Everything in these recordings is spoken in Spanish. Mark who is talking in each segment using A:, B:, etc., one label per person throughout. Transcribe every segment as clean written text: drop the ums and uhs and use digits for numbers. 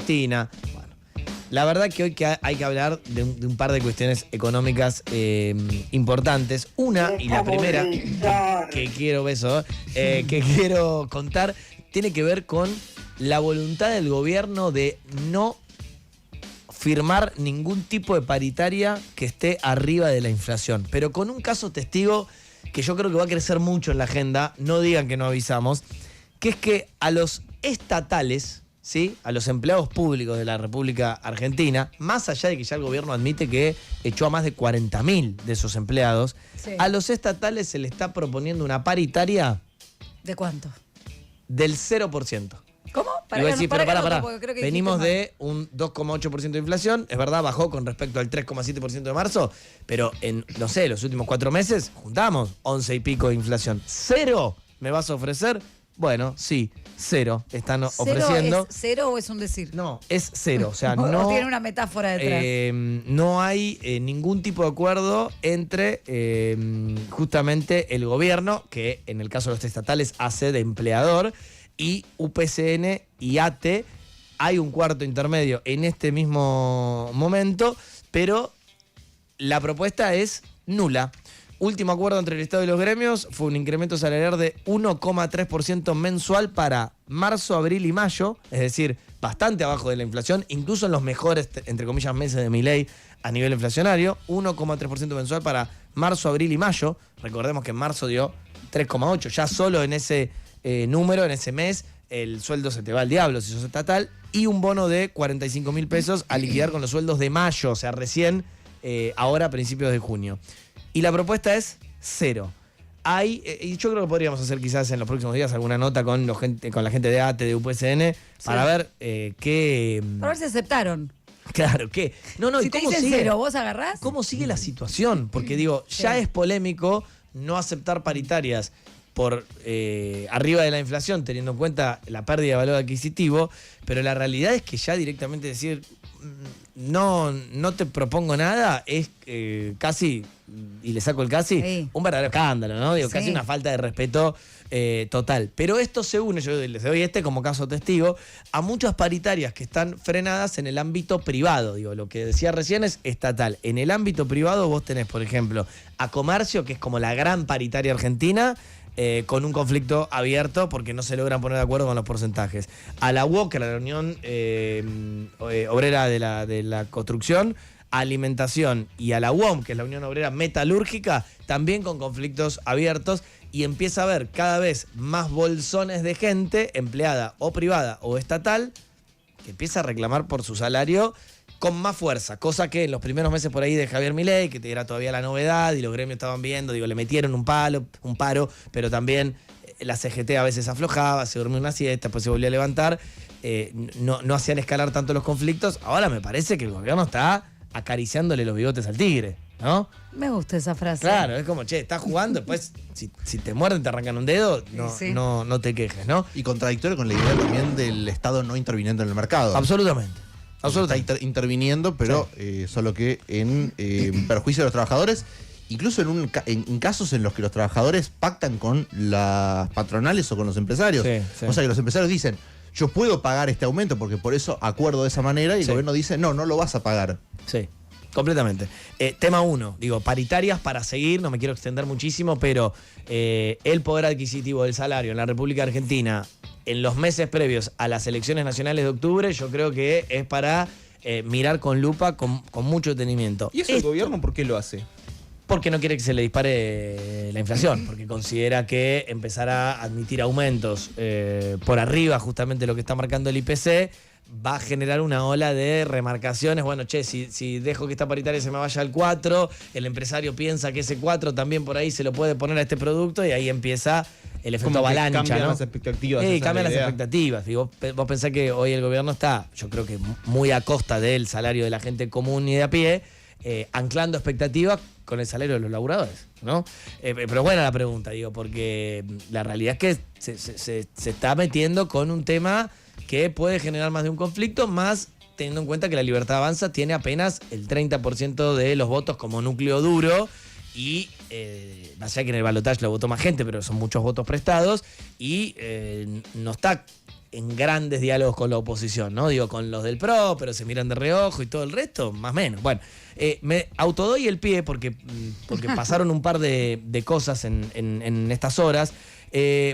A: Argentina. Bueno, la verdad que hoy hay que hablar de un par de cuestiones económicas importantes. Una, y la primera que quiero que quiero contar, tiene que ver con la voluntad del gobierno de no firmar ningún tipo de paritaria que esté arriba de la inflación. Pero con un caso testigo que yo creo que va a crecer mucho en la agenda, no digan que no avisamos, que es que a los estatales, ¿sí?, a los empleados públicos de la República Argentina, más allá de que ya el gobierno admite que echó a más de 40.000 de esos empleados, sí, a los estatales se le está proponiendo una paritaria...
B: ¿De cuánto?
A: Del 0%.
B: ¿Cómo?
A: Pará. Venimos de un 2,8% de inflación. Es verdad, bajó con respecto al 3,7% de marzo, pero en, no sé, los últimos 4 meses juntamos 11 y pico de inflación. ¿Cero me vas a ofrecer? Bueno, sí, cero están ofreciendo.
B: ¿Es cero o es un decir?
A: No, es cero. O sea, no
B: tiene una metáfora detrás.
A: No hay ningún tipo de acuerdo entre justamente el gobierno, que en el caso de los estatales hace de empleador, y UPCN y ATE. Hay un cuarto intermedio en este mismo momento, pero la propuesta es nula. Último acuerdo entre el Estado y los gremios fue un incremento salarial de 1,3% mensual para marzo, abril y mayo, es decir, bastante abajo de la inflación, incluso en los mejores, entre comillas, meses de Milei a nivel inflacionario, 1,3% mensual para marzo, abril y mayo. Recordemos que en marzo dio 3,8%, ya solo en ese número, en ese mes, el sueldo se te va al diablo si sos estatal, y un bono de 45.000 pesos a liquidar con los sueldos de mayo, o sea, recién ahora a principios de junio. Y la propuesta es cero. Y yo creo que podríamos hacer quizás en los próximos días alguna nota con la gente de ATE, de UPCN, para ver qué...
B: Para ver si aceptaron.
A: Claro, ¿qué? No,
B: si
A: ¿y
B: te
A: cómo
B: dicen
A: sigue?
B: Cero, ¿vos agarrás?
A: ¿Cómo sigue la situación? Porque digo, ya es polémico no aceptar paritarias por arriba de la inflación, teniendo en cuenta la pérdida de valor adquisitivo, pero la realidad es que ya directamente decir no te propongo nada es casi, y le saco el casi, sí, un verdadero escándalo, ¿no? Digo, sí, casi una falta de respeto total. Pero esto se une, yo les doy como caso testigo, a muchas paritarias que están frenadas en el ámbito privado. Digo, lo que decía recién es estatal. En el ámbito privado vos tenés, por ejemplo, a Comercio, que es como la gran paritaria argentina, con un conflicto abierto porque no se logran poner de acuerdo con los porcentajes. A la UOC, que es la Unión Obrera de la Construcción, a Alimentación, y a la UOM, que es la Unión Obrera Metalúrgica, también con conflictos abiertos, y empieza a haber cada vez más bolsones de gente, empleada o privada o estatal, que empieza a reclamar por su salario con más fuerza, cosa que en los primeros meses por ahí de Javier Milei, que era todavía la novedad y los gremios estaban viendo, le metieron un paro, pero también la CGT a veces aflojaba, se dormía una siesta, después se volvía a levantar, no hacían escalar tanto los conflictos. Ahora me parece que el gobierno está acariciándole los bigotes al tigre, ¿no?
B: Me gusta esa frase.
A: Claro, es como, estás jugando, después si te muerden, te arrancan un dedo, no te quejes, ¿no?
C: Y contradictorio con la idea también del Estado no interviniendo en el mercado.
A: Absolutamente.
C: Está interviniendo, pero sí, solo que en perjuicio de los trabajadores, incluso en casos en los que los trabajadores pactan con las patronales o con los empresarios. Sí. O sea, que los empresarios dicen, yo puedo pagar este aumento porque por eso acuerdo de esa manera, y el gobierno dice, no lo vas a pagar.
A: Sí, completamente. Tema 1, paritarias para seguir, no me quiero extender muchísimo, pero el poder adquisitivo del salario en la República Argentina en los meses previos a las elecciones nacionales de octubre, yo creo que es para mirar con lupa, con mucho detenimiento.
D: ¿Y eso el gobierno por qué lo hace?
A: Porque no quiere que se le dispare la inflación, porque considera que empezar a admitir aumentos por arriba, justamente lo que está marcando el IPC, va a generar una ola de remarcaciones. Bueno, si dejo que esta paritaria se me vaya al 4, el empresario piensa que ese 4 también por ahí se lo puede poner a este producto, y ahí empieza el efecto avalancha,
D: cambian,
A: ¿no?
D: Las expectativas.
A: Cambian las expectativas. Y vos pensás que hoy el gobierno está, yo creo que muy a costa del salario de la gente común y de a pie, anclando expectativas con el salario de los laburadores, ¿no? Pero buena la pregunta, porque la realidad es que se está metiendo con un tema que puede generar más de un conflicto, más teniendo en cuenta que la Libertad Avanza tiene apenas el 30% de los votos como núcleo duro, y más allá que en el balotaje lo votó más gente, pero son muchos votos prestados, y no está en grandes diálogos con la oposición, ¿no? Digo, con los del PRO, pero se miran de reojo y todo el resto, más o menos. Bueno, me autodoy el pie porque pasaron un par de cosas en estas horas.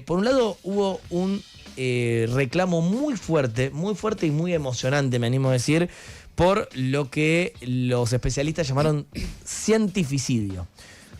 A: Por un lado, hubo un reclamo muy fuerte y muy emocionante, me animo a decir, por lo que los especialistas llamaron cientificidio.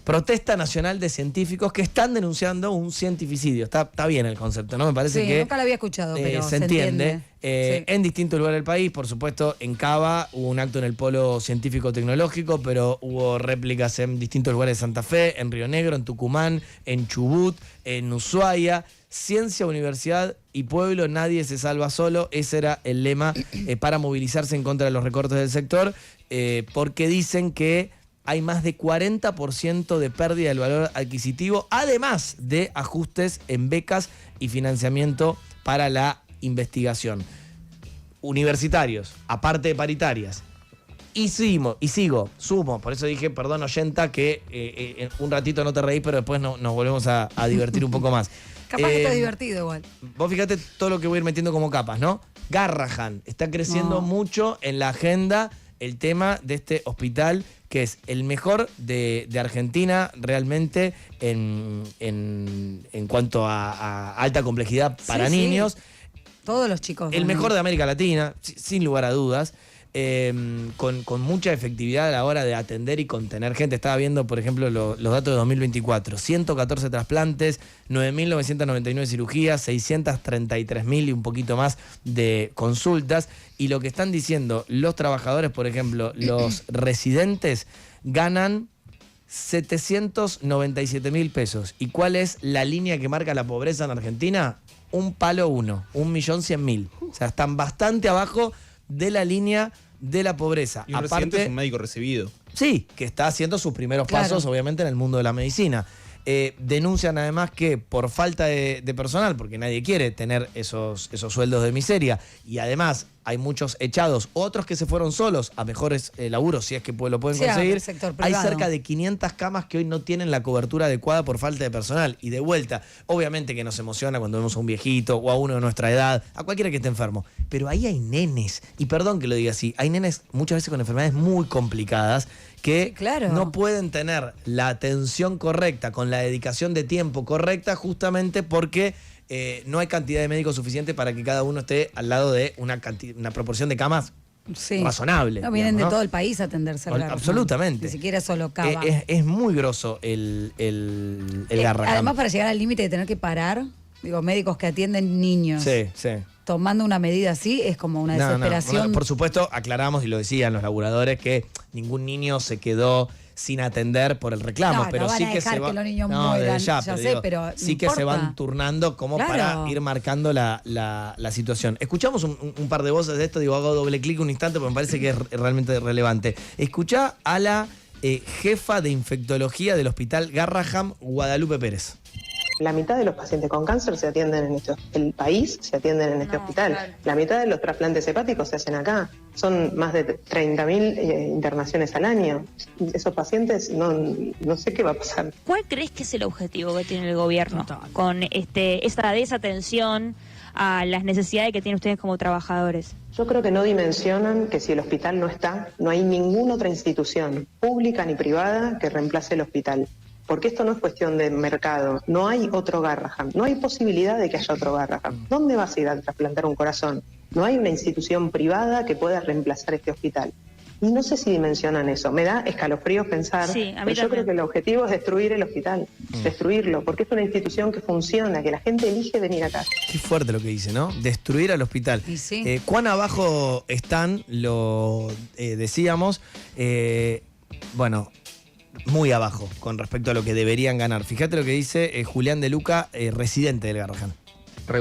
A: Protesta nacional de científicos que están denunciando un cientificidio. Está bien el concepto, ¿no? Me parece que
B: nunca lo había escuchado, pero
A: se entiende.
B: Sí.
A: En distintos lugares del país, por supuesto, en Cava hubo un acto en el Polo Científico-Tecnológico, pero hubo réplicas en distintos lugares de Santa Fe, en Río Negro, en Tucumán, en Chubut, en Ushuaia. Ciencia, universidad y pueblo, nadie se salva solo. Ese era el lema para movilizarse en contra de los recortes del sector, porque dicen que hay más de 40% de pérdida del valor adquisitivo, además de ajustes en becas y financiamiento para la investigación. Universitarios, aparte de paritarias. Y sumo, por eso dije, perdón, oyenta, que un ratito no te reís, pero después nos volvemos a divertir un poco más.
B: Capaz que está divertido igual.
A: Vos fíjate todo lo que voy a ir metiendo como capas, ¿no? Garrahan está creciendo mucho en la agenda el tema de este hospital, que es el mejor de Argentina realmente en cuanto a alta complejidad para niños.
B: Sí. Todos los chicos.
A: El mejor de América Latina, sin lugar a dudas. Con mucha efectividad a la hora de atender y contener gente. Estaba viendo, por ejemplo, los datos de 2024. 114 trasplantes, 9.999 cirugías, 633.000 y un poquito más de consultas. Y lo que están diciendo los trabajadores, por ejemplo, los residentes, ganan 797.000 pesos. ¿Y cuál es la línea que marca la pobreza en Argentina? Un palo uno, 1.100.000. O sea, están bastante abajo de la línea de la pobreza.
D: Y un residente es un médico recibido.
A: Sí, que está haciendo sus primeros pasos, obviamente, en el mundo de la medicina. Denuncian además que por falta de personal, porque nadie quiere tener esos sueldos de miseria, y además hay muchos echados, otros que se fueron solos a mejores laburos, si es que lo pueden conseguir. Hay cerca de 500 camas que hoy no tienen la cobertura adecuada por falta de personal. Y de vuelta, obviamente que nos emociona cuando vemos a un viejito o a uno de nuestra edad, a cualquiera que esté enfermo, pero ahí hay nenes, y perdón que lo diga así, hay nenes muchas veces con enfermedades muy complicadas que no pueden tener la atención correcta, con la dedicación de tiempo correcta, justamente porque no hay cantidad de médicos suficiente para que cada uno esté al lado de una proporción de camas razonable.
B: No, vienen de todo el país a atenderse al Garrahan.
A: Absolutamente.
B: Ni siquiera solo Cava.
A: Es muy grosso el Garrahan.
B: Además, para llegar al límite de tener que parar, digo, médicos que atienden niños.
A: Sí.
B: Tomando una medida así es como una desesperación.
A: Por supuesto, aclaramos y lo decían los laburadores que ningún niño se quedó sin atender por el reclamo, pero sí que se va,
B: que los niños mueran, pero
A: sí que se van turnando como para ir marcando la situación. Escuchamos un par de voces de esto, hago doble clic un instante porque me parece que es realmente relevante. Escuchá a la jefa de infectología del Hospital Garrahan, Guadalupe Pérez.
E: La mitad de los pacientes con cáncer se atienden en el país, se atienden en este hospital. Claro. La mitad de los trasplantes hepáticos se hacen acá. Son más de 30.000 internaciones al año. Esos pacientes no sé qué va a pasar.
F: ¿Cuál crees que es el objetivo que tiene el gobierno con esa desatención a las necesidades que tienen ustedes como trabajadores?
E: Yo creo que no dimensionan que si el hospital no está, no hay ninguna otra institución, pública ni privada, que reemplace el hospital. Porque esto no es cuestión de mercado, no hay otro Garrahan, no hay posibilidad de que haya otro Garrahan. ¿Dónde vas a ir a trasplantar un corazón? No hay una institución privada que pueda reemplazar este hospital. Y no sé si dimensionan eso, me da escalofríos pensar, pero yo creo que el objetivo es destruir el hospital, destruirlo, porque es una institución que funciona, que la gente elige venir acá.
A: Qué fuerte lo que dice, ¿no? Destruir al hospital.
B: Sí.
A: ¿Cuán abajo están? Lo decíamos, muy abajo con respecto a lo que deberían ganar. Fíjate lo que dice Julián de Luca, residente del Garrahan.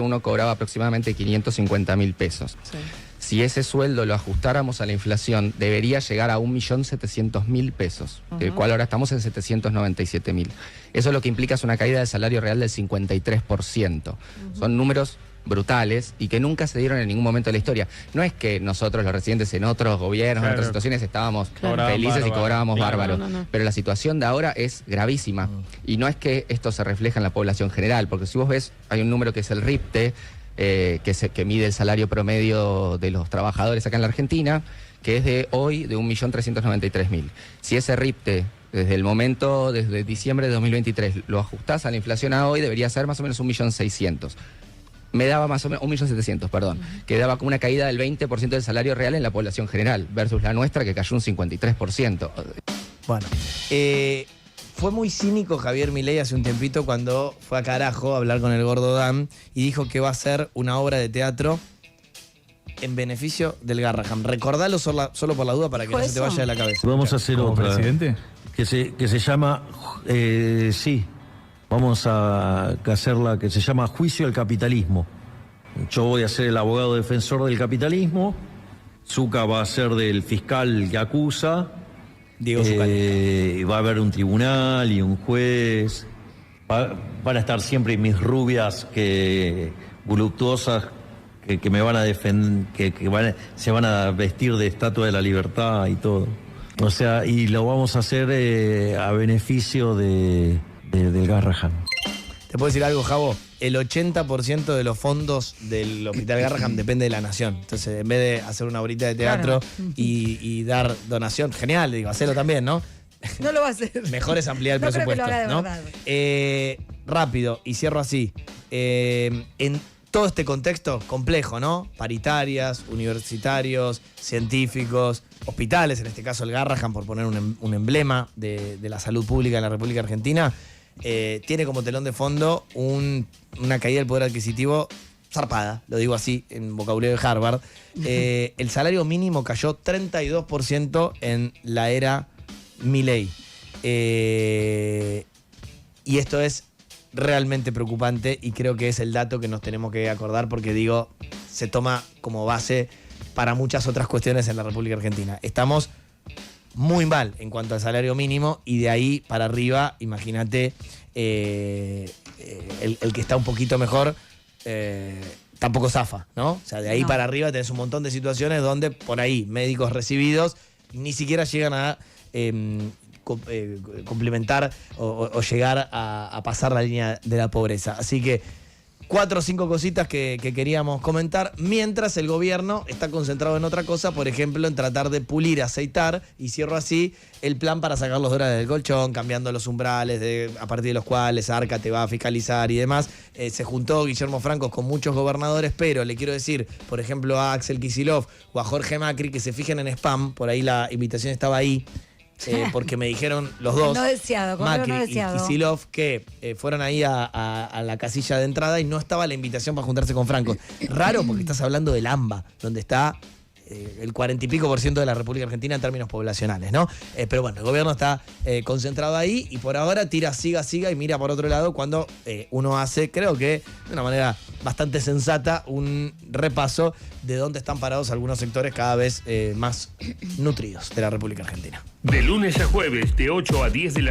G: Uno cobraba aproximadamente 550.000 pesos. Sí. Si ese sueldo lo ajustáramos a la inflación, debería llegar a 1.700.000 pesos, del cual ahora estamos en 797.000. Eso lo que implica es una caída del salario real del 53%. Son números brutales y que nunca se dieron en ningún momento de la historia. No es que nosotros los residentes en otros gobiernos, en otras situaciones estábamos felices y cobrábamos bárbaro, pero la situación de ahora es gravísima y no es que esto se refleja en la población general, porque si vos ves, hay un número que es el RIPTE, que mide el salario promedio de los trabajadores acá en la Argentina, que es de hoy de 1.393.000. Si ese RIPTE, desde diciembre de 2023, lo ajustás a la inflación a hoy, debería ser más o menos 1.600.000. Me daba más o menos 1.700.000, perdón, que daba como una caída del 20% del salario real en la población general, versus la nuestra que cayó un 53%.
A: Bueno, fue muy cínico Javier Milei hace un tiempito cuando fue a carajo a hablar con el gordo Dan y dijo que va a hacer una obra de teatro en beneficio del Garrahan. Recordalo solo por la duda para que no se te vaya de la cabeza.
D: Vamos a hacer
H: ¿Como
D: otra.
H: presidente?
D: Que se llama, sí, vamos a hacerla que se llama Juicio al Capitalismo. Yo voy a ser el abogado defensor del capitalismo, Zucca va a ser del fiscal que acusa,
A: Diego Zucca.
D: va a haber un tribunal y un juez, van a estar siempre mis rubias voluptuosas que me van a defender, se van a vestir de Estatua de la Libertad y todo. O sea, y lo vamos a hacer a beneficio del Garrahan.
A: Te puedo decir algo, Javo. El 80% de los fondos del Hospital Garrahan depende de la Nación. Entonces, en vez de hacer una horita de teatro y dar donación, genial, digo, hacerlo también, ¿no?
B: No lo va a hacer.
A: Mejor es ampliar el
B: No creo que
A: presupuesto.
B: lo haga de
A: ¿no?
B: verdad.
A: Rápido, y cierro así. En todo este contexto complejo, ¿no? Paritarias, universitarios, científicos, hospitales, en este caso el Garrahan, por poner un emblema de la salud pública en la República Argentina, tiene como telón de fondo una caída del poder adquisitivo zarpada, lo digo así, en vocabulario de Harvard. El salario mínimo cayó 32% en la era Milei. Y esto es realmente preocupante y creo que es el dato que nos tenemos que acordar porque digo, se toma como base para muchas otras cuestiones en la República Argentina. Estamos muy mal en cuanto al salario mínimo y de ahí para arriba, imagínate, el que está un poquito mejor tampoco zafa, ¿no? O sea, de ahí para arriba tenés un montón de situaciones donde por ahí médicos recibidos ni siquiera llegan a complementar o llegar a pasar la línea de la pobreza. Así que 4 o 5 cositas que queríamos comentar, mientras el gobierno está concentrado en otra cosa, por ejemplo, en tratar de pulir, aceitar, y cierro así, el plan para sacar los dólares del colchón, cambiando los umbrales a partir de los cuales Arca te va a fiscalizar y demás. Se juntó Guillermo Franco con muchos gobernadores, pero le quiero decir, por ejemplo, a Axel Kicillof o a Jorge Macri, que se fijen en spam, por ahí la invitación estaba ahí, porque me dijeron los dos,
B: No deseado,
A: Macri
B: no deseado.
A: y Kicillof, que fueron ahí a la casilla de entrada y no estaba la invitación para juntarse con Franco. Raro porque estás hablando del AMBA, donde está el 40 y pico % de la República Argentina en términos poblacionales, ¿no? Pero bueno, el gobierno está concentrado ahí y por ahora tira, siga y mira por otro lado cuando uno hace, creo que de una manera bastante sensata, un repaso de dónde están parados algunos sectores cada vez más nutridos de la República Argentina.
I: De lunes a jueves, de 8 a 10 de la noche.